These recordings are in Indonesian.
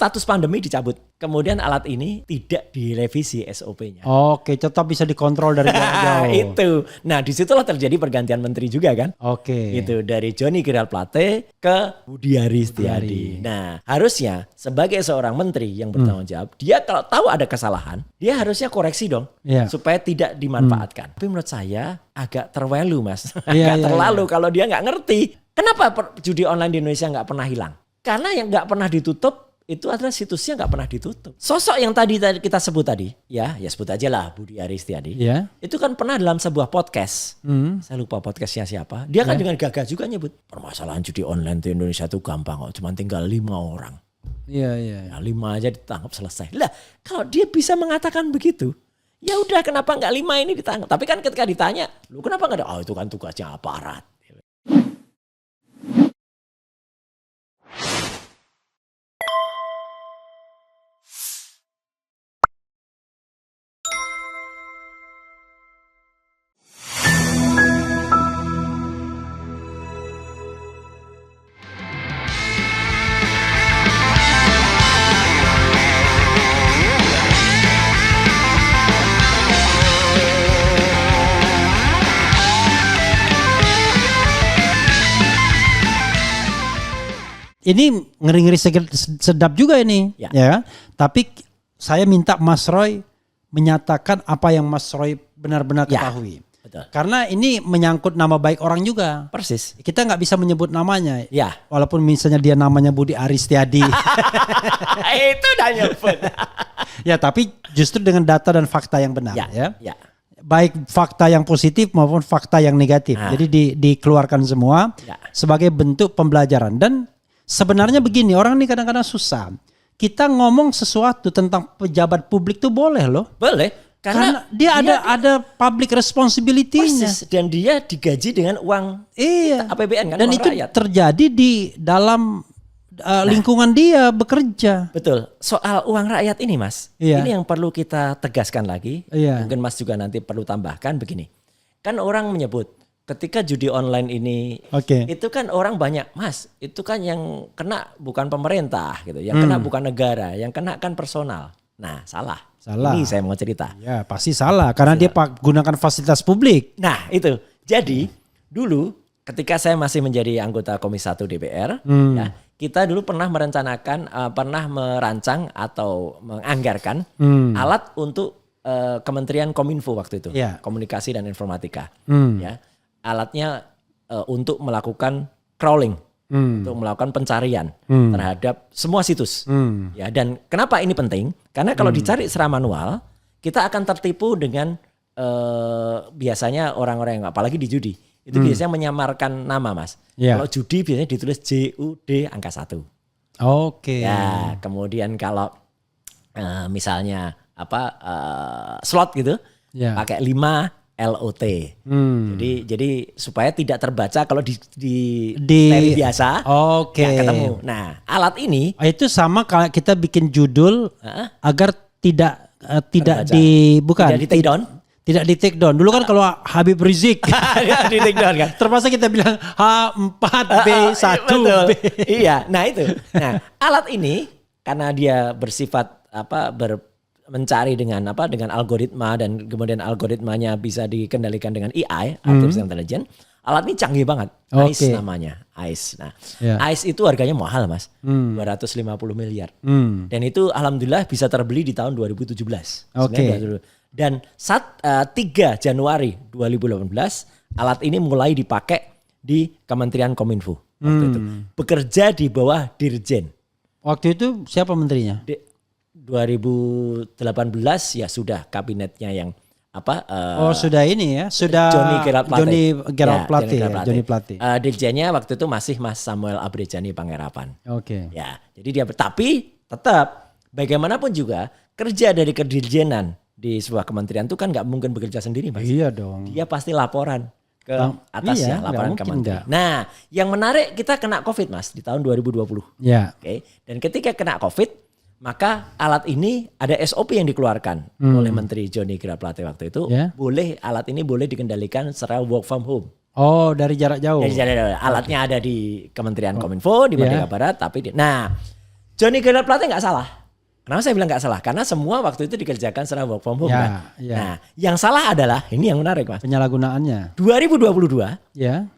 status pandemi dicabut. Kemudian alat ini tidak direvisi SOP-nya. Oke, tetap bisa dikontrol dari jauh. Itu. Nah, disitulah terjadi pergantian menteri juga kan. Oke. Gitu, dari Johnny Gerald Plate ke Budi Aris Setiadi. Nah, harusnya sebagai seorang menteri yang bertanggung jawab, dia kalau tahu ada kesalahan, dia harusnya koreksi dong. Iya. Supaya tidak dimanfaatkan. Tapi menurut saya agak terlalu, Mas. Iya, Agak terlalu kalau dia nggak ngerti. Kenapa judi online di Indonesia nggak pernah hilang? Karena yang nggak pernah ditutup itu adalah situsnya nggak pernah ditutup. Sosok yang tadi kita sebut tadi, ya sebut aja lah Budi Aris Setiadi. Iya. Itu kan pernah dalam sebuah podcast. Saya lupa podcastnya siapa. Dia kan dengan gagah juga nyebut permasalahan judi online di Indonesia itu gampang kok. Cuma tinggal 5 orang. Iya. Ya, 5 aja ditangkap selesai. Lah kalau dia bisa mengatakan begitu, ya udah kenapa nggak 5 ini ditangkap? Tapi kan ketika ditanya, lu kenapa nggak ada? Oh itu kan tugasnya aparat. Ini ngeri-ngeri sedap juga ini, ya. Tapi saya minta Mas Roy menyatakan apa yang Mas Roy benar-benar ketahui. Betul. Karena ini menyangkut nama baik orang juga. Persis. Kita nggak bisa menyebut namanya. Ya. Walaupun misalnya dia namanya Budi Aris Setiadi. Itu udah nyebut. Ya, tapi justru dengan data dan fakta yang benar, ya. Baik fakta yang positif maupun fakta yang negatif. Jadi dikeluarkan semua sebagai bentuk pembelajaran. Dan sebenarnya begini, orang ini kadang-kadang susah. Kita ngomong sesuatu tentang pejabat publik tuh boleh loh. Boleh. Karena dia ada public responsibility-nya. Persis, dan dia digaji dengan uang APBN kan. Dan itu rakyat. terjadi di dalam lingkungan dia bekerja. Betul. Soal uang rakyat ini Mas. Iya. Ini yang perlu kita tegaskan lagi. Iya. Mungkin Mas juga nanti perlu tambahkan begini. Kan orang menyebut ketika judi online ini, itu kan orang banyak, Mas, itu kan yang kena bukan pemerintah gitu, yang kena bukan negara, yang kena kan personal. Nah, salah. Ini saya mau cerita. Ya, pasti salah karena dia gunakan fasilitas publik. Nah, itu. Jadi, dulu ketika saya masih menjadi anggota Komisi 1 DPR, ya, kita dulu pernah merencanakan, pernah merancang atau menganggarkan alat untuk Kementerian Kominfo waktu itu, Komunikasi dan Informatika. Ya. Alatnya untuk melakukan crawling, untuk melakukan pencarian terhadap semua situs. Ya, dan kenapa ini penting? Karena kalau dicari secara manual, kita akan tertipu dengan biasanya orang-orang yang apalagi di judi. Itu biasanya menyamarkan nama, Mas. Kalau judi biasanya ditulis JUD angka 1. Ya, kemudian kalau misalnya slot gitu, pakai 5 LOT. Jadi supaya tidak terbaca kalau di teri biasa nggak ketemu. Nah, alat ini itu sama kalau kita bikin judul agar tidak di take down. Tidak di take down. Dulu kan kalau Habib Rizik di take down kan. Terpaksa kita bilang H4B1B. Iya, nah itu. Nah, alat ini karena dia bersifat mencari dengan algoritma dan kemudian algoritmanya bisa dikendalikan dengan AI, artificial intelligence. Alat ini canggih banget. ICE namanya, ICE. Nah, ICE itu harganya mahal, Mas. 250 miliar. Dan itu alhamdulillah bisa terbeli di tahun 2017. Dan 3 Januari 2018 alat ini mulai dipakai di Kementerian Kominfo waktu itu. Bekerja di bawah Dirjen. Waktu itu siapa menterinya? 2018 ya sudah kabinetnya yang sudah ini ya, sudah Johnny Gerald Plate. Dirjennya waktu itu masih Mas Samuel Abrejani Pangerapan. Ya, jadi dia tapi tetap bagaimanapun juga kerja dari kedirjenan di sebuah kementerian itu kan nggak mungkin bekerja sendiri, Mas. Iya dong. Dia pasti laporan ke atasnya, laporan ke menteri. Nah, yang menarik kita kena COVID, Mas, di tahun 2020. Ya. Dan ketika kena COVID, maka alat ini ada SOP yang dikeluarkan oleh Menteri Johnny Gerald Plate waktu itu. Alat ini boleh dikendalikan secara work from home. Dari jarak jauh. Alatnya ada di Kementerian Kominfo di Merdeka Barat, tapi Johnny Gerald Plate nggak salah. Kenapa saya bilang nggak salah? Karena semua waktu itu dikerjakan secara work from home kan. Ya. Nah, yang salah adalah ini yang menarik Mas. Penyalahgunaannya. 2022. Ya.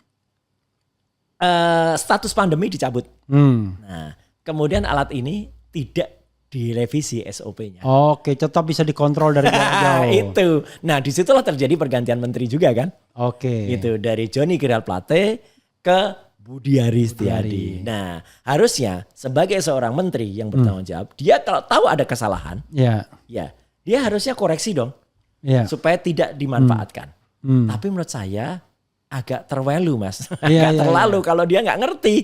Status pandemi dicabut. Nah, kemudian alat ini tidak direvisi SOP-nya. Oke, tetap bisa dikontrol dari jauh. Itu. Nah, disitulah terjadi pergantian menteri juga kan. Oke. Itu dari Johnny Gerald Plate ke Budiari Setiadi. Nah, harusnya sebagai seorang menteri yang bertanggung jawab, dia kalau tahu ada kesalahan, ya, dia harusnya koreksi dong, supaya tidak dimanfaatkan. Tapi menurut saya agak terlalu Mas, agak terlalu kalau dia nggak ngerti.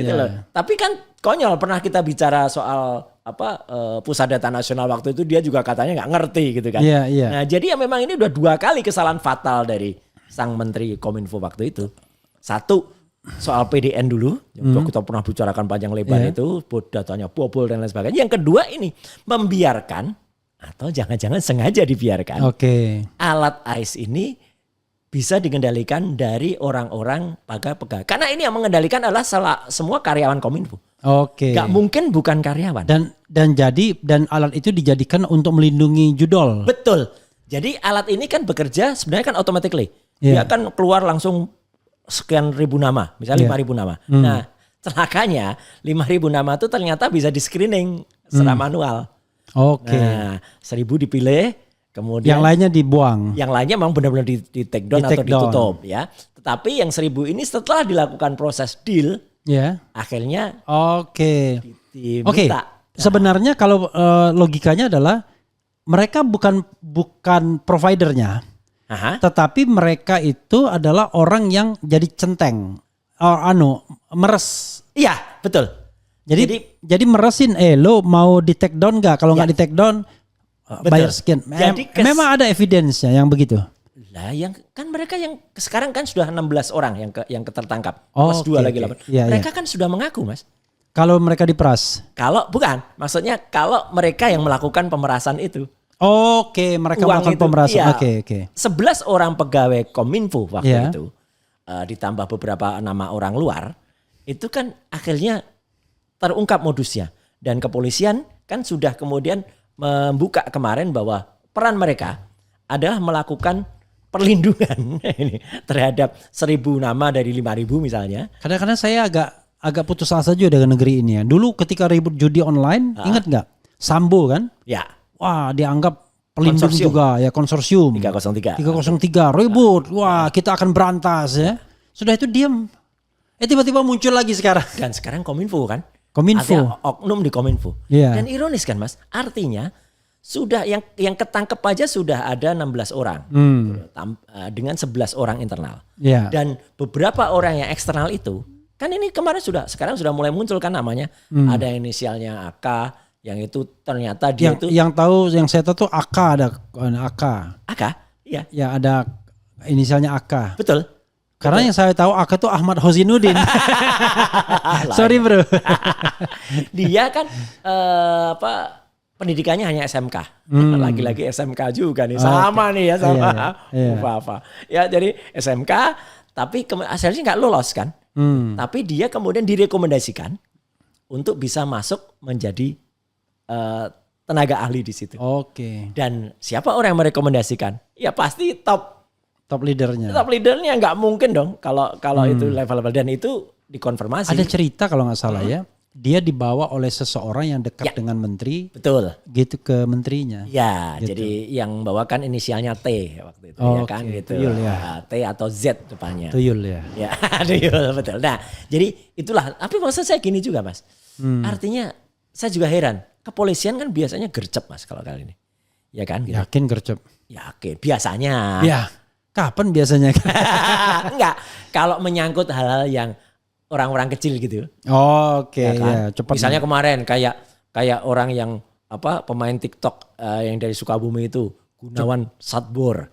Gitu loh. Tapi kan konyol, pernah kita bicara soal Pusat Data Nasional waktu itu dia juga katanya nggak ngerti gitu kan. Nah, jadi ya memang ini udah 2 kali kesalahan fatal dari sang Menteri Kominfo waktu itu. Satu, soal PDN dulu, yang kita pernah bicarakan panjang lebar itu, datanya bobol dan lain sebagainya. Yang kedua ini membiarkan atau jangan-jangan sengaja dibiarkan alat AIS ini bisa dikendalikan dari orang-orang pegawai. Karena ini yang mengendalikan adalah semua karyawan Kominfo. Gak mungkin bukan karyawan. Dan alat itu dijadikan untuk melindungi judol. Betul. Jadi alat ini kan bekerja sebenarnya kan automatically. Dia kan keluar langsung sekian ribu nama, misalnya 5.000 nama. Nah, celakanya 5.000 nama itu ternyata bisa di screening secara manual. Nah, 1.000 dipilih, kemudian yang lainnya dibuang. Yang lainnya memang benar-benar di take down atau ditutup ya. Tetapi yang 1.000 ini setelah dilakukan proses deal, akhirnya diminta. Sebenarnya kalau logikanya adalah mereka bukan providernya. Tetapi mereka itu adalah orang yang jadi centeng, meres. Iya, betul. Jadi meresin, lo mau di take down nggak? Kalau nggak di take down, bayar sekian. Memang ada evidence-nya yang begitu. Lah, yang kan mereka yang sekarang kan sudah 16 orang yang tertangkap, plus 2 lagi 8. Mereka kan sudah mengaku, Mas. Kalau mereka diperas? Bukan, maksudnya kalau mereka yang melakukan pemerasan itu. Mereka melakukan pemerasan. 11 orang pegawai Kominfo waktu itu, ditambah beberapa nama orang luar, itu kan akhirnya terungkap modusnya. Dan kepolisian kan sudah kemudian membuka kemarin bahwa peran mereka adalah melakukan perlindungan ini terhadap 1.000 nama dari 5.000 misalnya. Kadang-kadang saya agak putus asa juga dengan negeri ini ya. Dulu ketika ribut judi online, ingat nggak? Sambo kan? Ya. Wah, dianggap pelindung juga ya, konsorsium 303 ribut. Wah, kita akan berantas ya. Sudah itu diam. Tiba-tiba muncul lagi sekarang. Dan sekarang Kominfo kan? Kominfo. Ada oknum di Kominfo. Dan ironis kan Mas, artinya sudah yang ketangkep aja sudah ada 16 orang. Dengan 11 orang internal. Dan beberapa orang yang eksternal itu kan ini kemarin sekarang sudah mulai muncul kan namanya. Ada inisialnya AK. Yang itu ternyata dia yang saya tahu tuh AK, ada AK. AK? Iya. Ya ada inisialnya AK. Betul. Karena yang saya tahu AK tuh Ahmad Hozinuddin. Sorry bro. Dia kan pendidikannya hanya SMK. Lagi-lagi SMK juga nih. Sama nih ya sama. Apa. Ya jadi SMK tapi hasilnya nggak lolos kan. Tapi dia kemudian direkomendasikan untuk bisa masuk menjadi tenaga ahli di situ. Dan siapa orang yang merekomendasikan? Ya pasti top leadernya. Top leadernya nggak mungkin dong kalau itu level-level, dan itu dikonfirmasi. Ada cerita kalau nggak salah ya, dia dibawa oleh seseorang yang dekat dengan menteri. Betul. Gitu ke menterinya. Ya, gitu. Jadi yang bawakan inisialnya T waktu itu ya kan gitu. Tuyul ya. T atau Z depannya. Tuyul ya. Ya, tuyul betul. Nah, jadi itulah. Tapi maksud saya gini juga Mas. Artinya saya juga heran. Kepolisian kan biasanya gercep Mas kalau kali ini. Ya kan? Gitu. Yakin gercep? Yakin. Biasanya. Ya. Kapan biasanya? Enggak. Kalau menyangkut hal-hal yang orang-orang kecil gitu. Ya kan? Ya, cepat. Misalnya kemarin kayak orang yang pemain TikTok yang dari Sukabumi itu, Gunawan Satbor.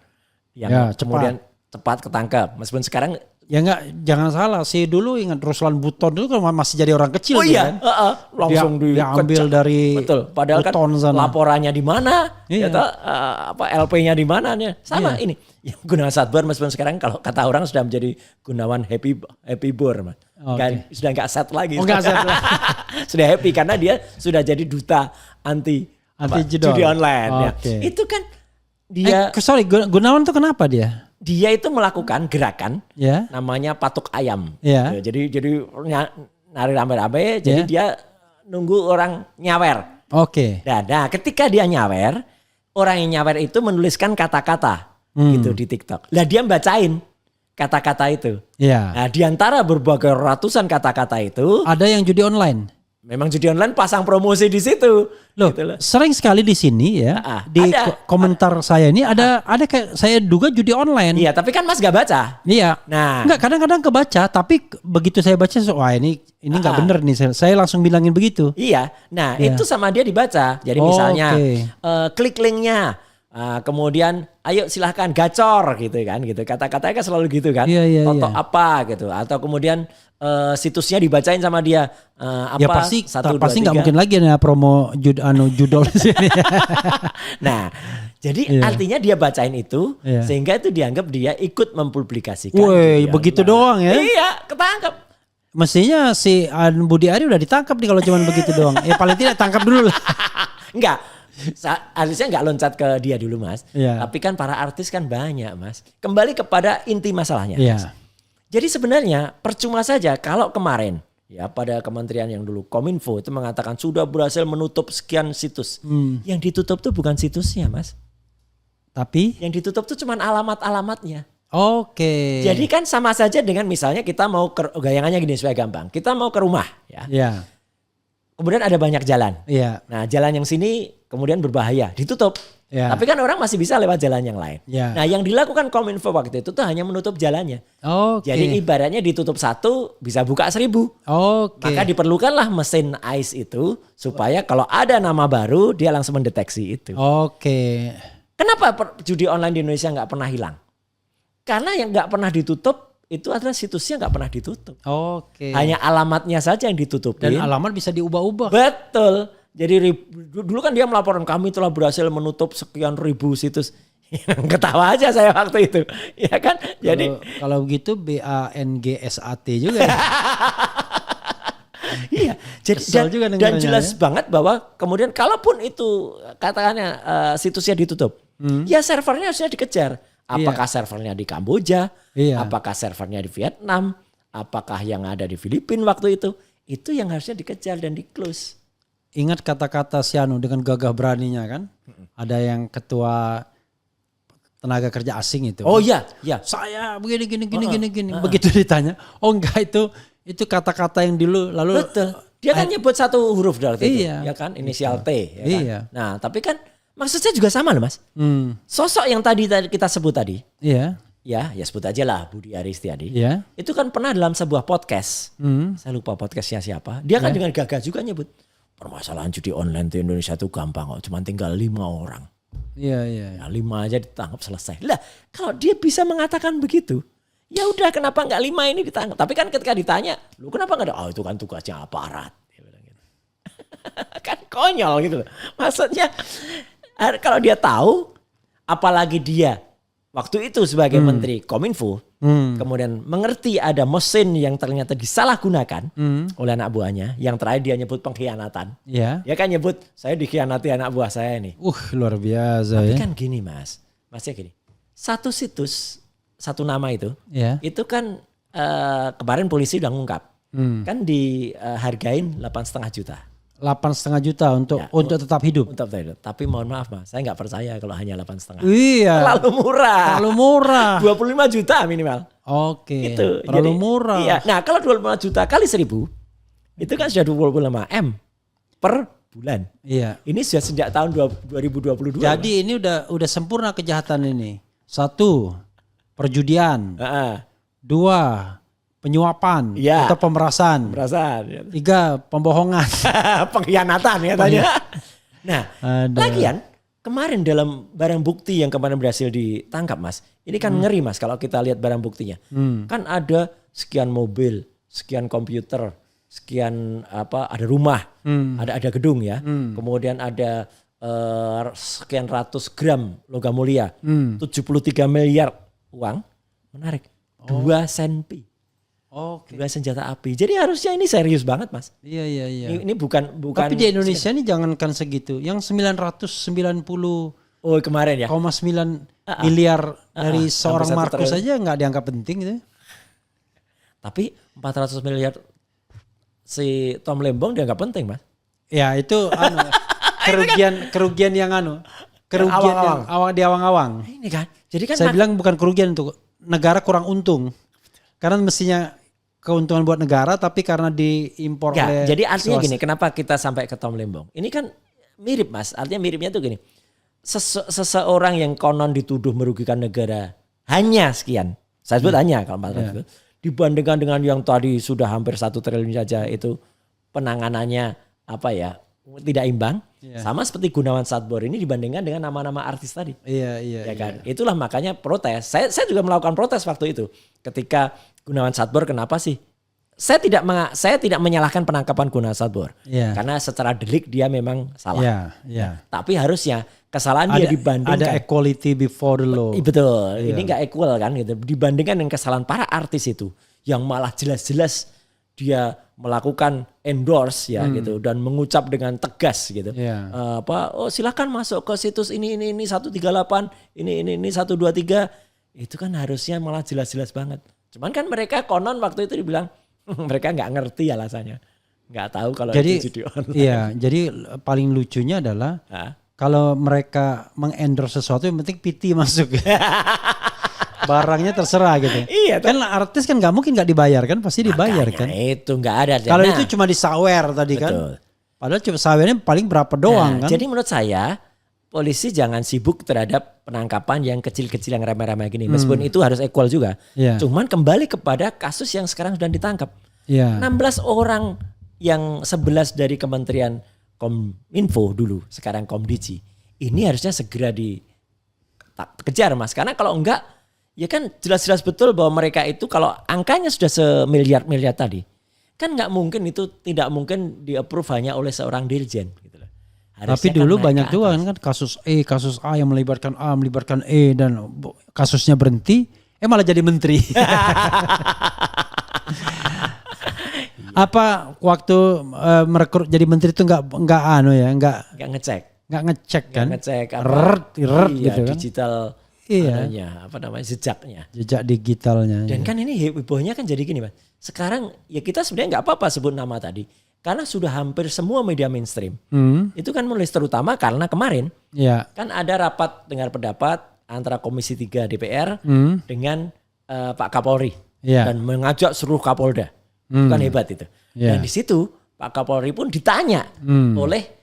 Yang kemudian cepat ketangkap. Meskipun sekarang ya jangan salah sih, dulu ingat Ruslan Buton dulu kan masih jadi orang kecil. Kan? Langsung diambil dari betul. Padahal Buton kan sana. Laporannya di mana, LP-nya di mana nih. Sama ini. Yang Gunawan Satbor meskipun sekarang kalau kata orang sudah menjadi Gunawan Happy Bor, Mas. Sudah nggak set lagi. Nggak set lagi. Sudah happy karena dia sudah jadi duta anti judi online. Ya. Itu kan dia. Gunawan tuh kenapa dia? Dia itu melakukan gerakan namanya patuk ayam. Jadi nari rame-rame. Jadi dia nunggu orang nyawer. Nah, ketika dia nyawer, orang yang nyawer itu menuliskan kata-kata gitu di TikTok. Lah dia bacain kata-kata itu. Nah, di antara berbagai ratusan kata-kata itu ada yang judi online. Memang judi online pasang promosi di situ. Loh, sering sekali di sini di komentar saya ini ada kayak saya duga judi online. Iya, tapi kan Mas gak baca. Iya. Nah, enggak, kadang-kadang kebaca, tapi begitu saya baca, wah ini nggak bener nih. Saya langsung bilangin begitu. Iya. Nah, itu sama dia dibaca. Jadi misalnya klik linknya. Kemudian ayo silahkan gacor gitu kan gitu. Kata-katanya kan selalu gitu kan. Toto apa gitu. Atau kemudian situsnya dibacain sama dia apa ya pasti nggak mungkin lagi ya promo judol di sini. Nah, jadi artinya dia bacain itu sehingga itu dianggap dia ikut mempublikasikan. Woi, begitu doang ya. Iya, ketangkep. Mestinya si Budi Ari udah ditangkap nih kalau cuma begitu doang. Ya paling tidak tangkap dulu lah. Enggak. Harusnya nggak loncat ke dia dulu Mas. Tapi kan para artis kan banyak Mas. Kembali kepada inti masalahnya Mas. Jadi sebenarnya percuma saja kalau kemarin ya pada kementerian yang dulu Kominfo itu mengatakan sudah berhasil menutup sekian situs. Yang ditutup tuh bukan situsnya Mas. Tapi yang ditutup tuh cuma alamat-alamatnya. Jadi kan sama saja dengan misalnya kita mau gayangannya gini supaya gampang. Kita mau ke rumah ya. Kemudian ada banyak jalan. Nah, jalan yang sini kemudian berbahaya, ditutup. Tapi kan orang masih bisa lewat jalan yang lain. Nah, yang dilakukan Kominfo waktu itu tuh hanya menutup jalannya. Jadi ibaratnya ditutup 1 bisa buka 1000. Maka diperlukanlah mesin ICE itu supaya kalau ada nama baru dia langsung mendeteksi itu. Kenapa judi online di Indonesia nggak pernah hilang? Karena yang nggak pernah ditutup itu adalah situsnya nggak pernah ditutup. Hanya alamatnya saja yang ditutup. Dan alamat bisa diubah-ubah. Betul. Jadi dulu kan dia melaporkan kami telah berhasil menutup sekian ribu situs. Ketawa aja saya waktu itu. Ya kan? Jadi kalau begitu BANGSAT juga. Iya. Jadi dan jelas banget bahwa kemudian kalaupun itu katakannya situsnya ditutup, ya servernya harusnya dikejar. Apakah servernya di Kamboja? Apakah servernya di Vietnam? Apakah yang ada di Filipina waktu itu? Itu yang harusnya dikejar dan di-close. Ingat kata-kata Sianu dengan gagah beraninya kan? Ada yang ketua tenaga kerja asing itu. Oh iya. Saya begini. Begitu ditanya, enggak itu kata-kata yang dulu lalu. Betul. Dia kan nyebut satu huruf dari itu. Ya kan? Inisial T. Ya kan? Nah tapi kan maksudnya juga sama loh Mas. Sosok yang tadi kita sebut tadi. Ya sebut aja lah Budi Ari Setiadi. Itu kan pernah dalam sebuah podcast. Saya lupa podcastnya siapa. Dia kan dengan gagah juga nyebut. Permasalahan judi online di Indonesia itu gampang kok. Cuma tinggal 5 orang. Nah, 5 aja ditangkap selesai. Lah kalau dia bisa mengatakan begitu. Ya udah kenapa nggak 5 ini ditangkap. Tapi kan ketika ditanya. Lu kenapa nggak ada. Itu kan tugasnya aparat. Kan konyol gitu loh. Maksudnya. Kalau dia tahu, apalagi dia waktu itu sebagai Menteri Kominfo, kemudian mengerti ada mesin yang ternyata disalahgunakan oleh anak buahnya, yang terakhir dia nyebut pengkhianatan. Dia kan nyebut, saya dikhianati anak buah saya nih. Luar biasa. Tapi kan gini Masnya gini, satu situs, satu nama itu kan kemarin polisi udah ngungkap, kan dihargain 8,5 juta. 8,5 juta untuk tetap hidup. Tapi mohon maaf Mas, saya nggak percaya kalau hanya 8,5. Terlalu murah. 25 juta minimal. Itu terlalu murah. Iya. Nah kalau 25 juta kali 1.000, itu kan sudah 25 M per bulan. Ini sudah sejak tahun 2022. Jadi Mas. Ini udah sempurna kejahatan ini. 1, perjudian. 2, penyuapan atau pemerasan. 3, pembohongan. Pengkhianatan ya tanya. Nah, lagian kemarin dalam barang bukti yang kemarin berhasil ditangkap Mas. Ini kan ngeri Mas kalau kita lihat barang buktinya. Kan ada sekian mobil, sekian komputer, sekian ada rumah, ada gedung ya. Kemudian ada sekian ratus gram logam mulia, 73 miliar uang. Menarik. 2 senpi. Oke. senjata api. Jadi harusnya ini serius banget, Mas. Iya. Ini bukan. Tapi di Indonesia ini jangankan segitu. Yang 990 kemarin ya. 9 miliar dari seorang Markus saja nggak dianggap penting gitu. Tapi 400 miliar si Tom Lembong dianggap penting, Mas. Ya itu kerugian yang di awang-awang. Ini kan. Jadi kan saya bilang bukan kerugian untuk negara kurang untung. Karena mestinya keuntungan buat negara tapi karena diimpor oleh jadi artinya gini, kenapa kita sampai ke Tom Lembong? Ini kan mirip, Mas. Artinya miripnya tuh gini. Seseorang yang konon dituduh merugikan negara hanya sekian. Saya sebut hanya kalau 400 dibandingkan dengan yang tadi sudah hampir 1 triliun saja itu penanganannya tidak imbang. Sama seperti Gunawan Sastbor ini dibandingkan dengan nama-nama artis tadi. Iya. Kan? Itulah makanya protes. Saya juga melakukan protes waktu itu ketika Gunawan Sastbor kenapa sih? Saya tidak menyalahkan penangkapan Gunawan Sastbor karena secara delik dia memang salah. Tapi harusnya kesalahan dia dibandingkan. Ada equality before the law. Betul. Ini nggak equal kan gitu. Dibandingkan dengan kesalahan para artis itu yang malah jelas-jelas dia melakukan endorse gitu dan mengucap dengan tegas gitu. Silakan masuk ke situs ini 138 ini 123 itu kan harusnya malah jelas-jelas banget. Cuman kan mereka konon waktu itu dibilang mereka nggak ngerti alasannya, nggak tahu kalau itu judi online. Iya, jadi paling lucunya adalah kalau mereka mengendorse sesuatu yang penting PT masuk. Barangnya terserah gitu. Iya, kan artis kan nggak mungkin nggak dibayar kan, pasti dibayar kan. Itu nggak ada. Kalau itu cuma disawer tadi kan. Padahal cuma sawernya paling berapa doang kan. Jadi menurut saya polisi jangan sibuk terhadap penangkapan yang kecil-kecil yang remeh-remeh gini. Meskipun itu harus equal juga. Cuman kembali kepada kasus yang sekarang sudah ditangkap. 16 orang yang 11 dari Kementerian Kominfo dulu, sekarang Komdiji. Ini harusnya segera dikejar, Mas. Karena kalau enggak, ya kan jelas-jelas betul bahwa mereka itu kalau angkanya sudah semiliar-miliar tadi, kan nggak mungkin itu tidak mungkin di-approve hanya oleh seorang dirjen. Gitu loh. Tapi dulu banyak juga kan kasus A yang melibatkan A, melibatkan E dan kasusnya berhenti, malah jadi menteri. Apa waktu merekrut jadi menteri itu nggak ngecek kan? Gitu kan? Digital jejaknya. Jejak digitalnya. Dan kan ini hebohnya kan jadi gini, Mas. Sekarang ya kita sebenarnya nggak apa-apa sebut nama tadi. Karena sudah hampir semua media mainstream. Itu kan menulis terutama karena kemarin kan ada rapat dengar pendapat antara Komisi 3 DPR dengan Pak Kapolri. Dan mengajak seluruh Kapolda. Itu kan hebat itu. Dan di situ Pak Kapolri pun ditanya oleh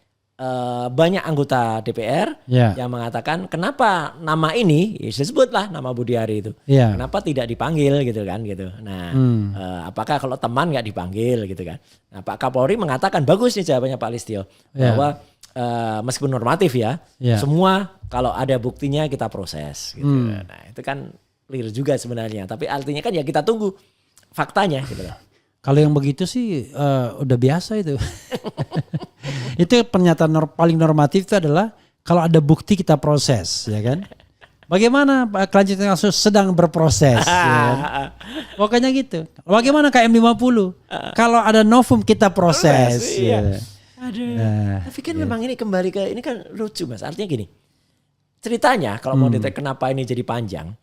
banyak anggota DPR yang mengatakan kenapa nama ini disebutlah nama Budiari itu kenapa tidak dipanggil gitu kan gitu. Nah apakah kalau teman nggak dipanggil gitu kan. Nah Pak Kapolri mengatakan bagus nih jawabannya Pak Listio bahwa meskipun normatif semua kalau ada buktinya kita proses gitu. Nah itu kan clear juga sebenarnya tapi artinya kan ya kita tunggu faktanya gitu loh. Kalau yang begitu sih udah biasa itu. Itu pernyataan paling normatif itu adalah kalau ada bukti kita proses, ya kan? Bagaimana kelanjutan kasus sedang berproses, ya kan? Pokoknya gitu. Bagaimana KM50? Kalau ada novum kita proses. Tapi kan memang ini kembali ke ini kan lucu, Mas. Artinya gini. Ceritanya kalau mau detail kenapa ini jadi panjang,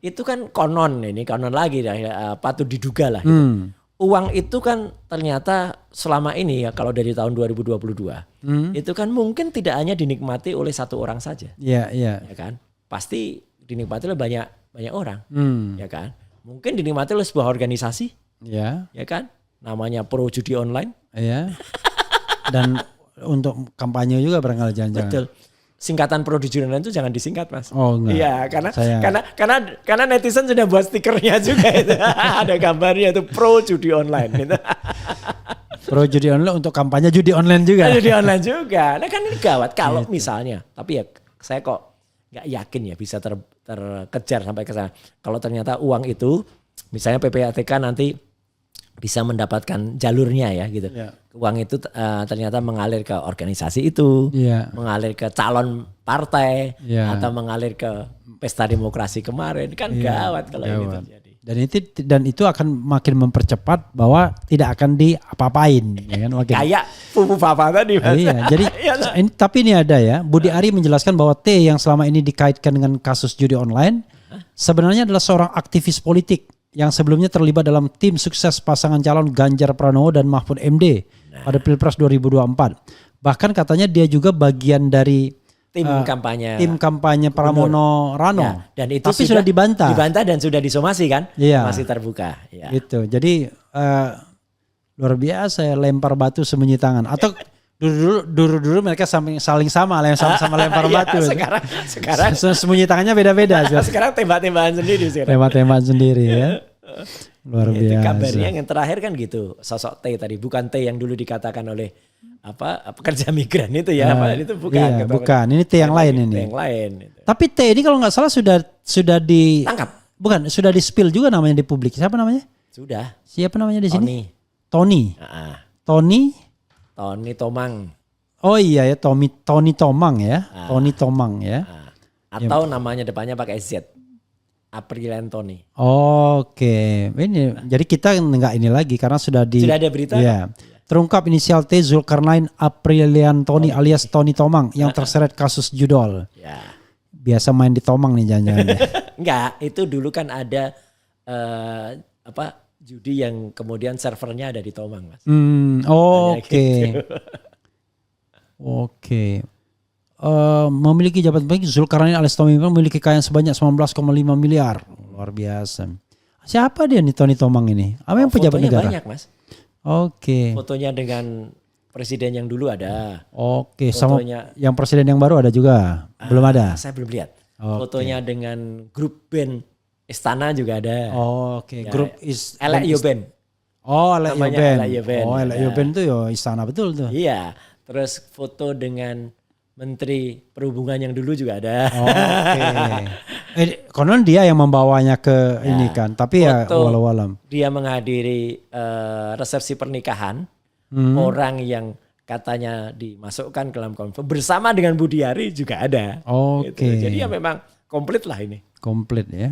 itu kan konon lagi patut diduga lah gitu. Uang itu kan ternyata selama ini ya kalau dari tahun 2022 itu kan mungkin tidak hanya dinikmati oleh satu orang saja. Ya kan? Pasti dinikmati oleh banyak orang. Ya kan? Mungkin dinikmati oleh sebuah organisasi. Ya kan? Namanya Pro Judi Online. Dan untuk kampanye juga barangkali jangan-jangan. Betul. Singkatan Pro Judi Online itu jangan disingkat, Mas. Oh enggak. Iya, karena netizen sudah buat stikernya juga itu. Ada gambarnya itu Pro Judi Online gitu. Pro Judi Online untuk kampanye judi online juga. Judi online juga. Nah kan ini gawat kalau misalnya, tapi ya saya kok nggak yakin ya bisa terkejar sampai ke sana. Kalau ternyata uang itu misalnya PPATK nanti bisa mendapatkan jalurnya ya gitu. Uang itu ternyata mengalir ke organisasi itu, mengalir ke calon partai atau mengalir ke pesta demokrasi kemarin kan gawat kalau ini terjadi. Dan itu akan makin mempercepat bahwa tidak akan diapa-apain, ya kan? Kayak Pupu Papa tadi, Mas. Iya, jadi tapi ini ada ya, Budi Ari menjelaskan bahwa T yang selama ini dikaitkan dengan kasus judi online sebenarnya adalah seorang aktivis politik yang sebelumnya terlibat dalam tim sukses pasangan calon Ganjar Pranowo dan Mahfud MD pada Pilpres 2024. Bahkan katanya dia juga bagian dari tim kampanye Pramono Rano. Ya, dan itu tapi sudah dibantah dan sudah disomasi kan? Iya. Masih terbuka. Ya. Gitu. Jadi luar biasa ya, lempar batu sembunyi tangan. Atau dulu mereka saling sama lempar batu. Sekarang sembunyi tangannya beda-beda. Sekarang tembak-tembakan sendiri sih. Tembak-tembakan sendiri ya. Luar biasa. Kabarnya yang terakhir kan gitu, sosok T tadi, bukan T yang dulu dikatakan oleh pekerja migran itu ya, itu bukan. Iya, bukan. Ini T yang lain ini. T yang lain. Tapi T ini kalau nggak salah sudah ditangkap. Bukan, sudah di-spill juga namanya di publik. Siapa namanya? Sudah. Siapa namanya di sini? Tony. Tony Tomang. Oh iya ya, Tony Tomang ya. Tony Tomang ya. Atau namanya depannya pakai Z. Aprilian Tony. Oke. Ini jadi kita nggak ini lagi karena sudah ada berita. Ya. Terungkap inisial T Zulkarnain Aprilian Tony alias Tony Tomang yang terseret kasus judol. Ya. Biasa main di Tomang nih jangan-jangan. Enggak, itu dulu kan ada judi yang kemudian servernya ada di Tomang, Mas. Oke. Gitu. Oke. Memiliki jabatan penting, Zulkarnain alias Tommy memiliki kekayaan sebanyak 19,5 miliar. Luar biasa. Siapa dia nih Tony Tomang ini? Apa yang pejabat negara? Banyak, Mas. Oke. Fotonya dengan presiden yang dulu ada. Oke, fotonya sama yang presiden yang baru ada juga? Belum ada? Saya belum lihat. Fotonya dengan grup band Istana juga ada. Oke, ya, grup Elek Band. Elek Band. Elek Band itu ya Istana betul tuh. Iya, terus foto dengan Menteri Perhubungan yang dulu juga ada. Konon dia yang membawanya ke ini kan, tapi ya walau-walam. Dia menghadiri resepsi pernikahan orang yang katanya dimasukkan ke dalam konvoy bersama dengan Budi Ari juga ada. Oke. Gitu. Jadi ya memang komplit lah ini. Komplit ya.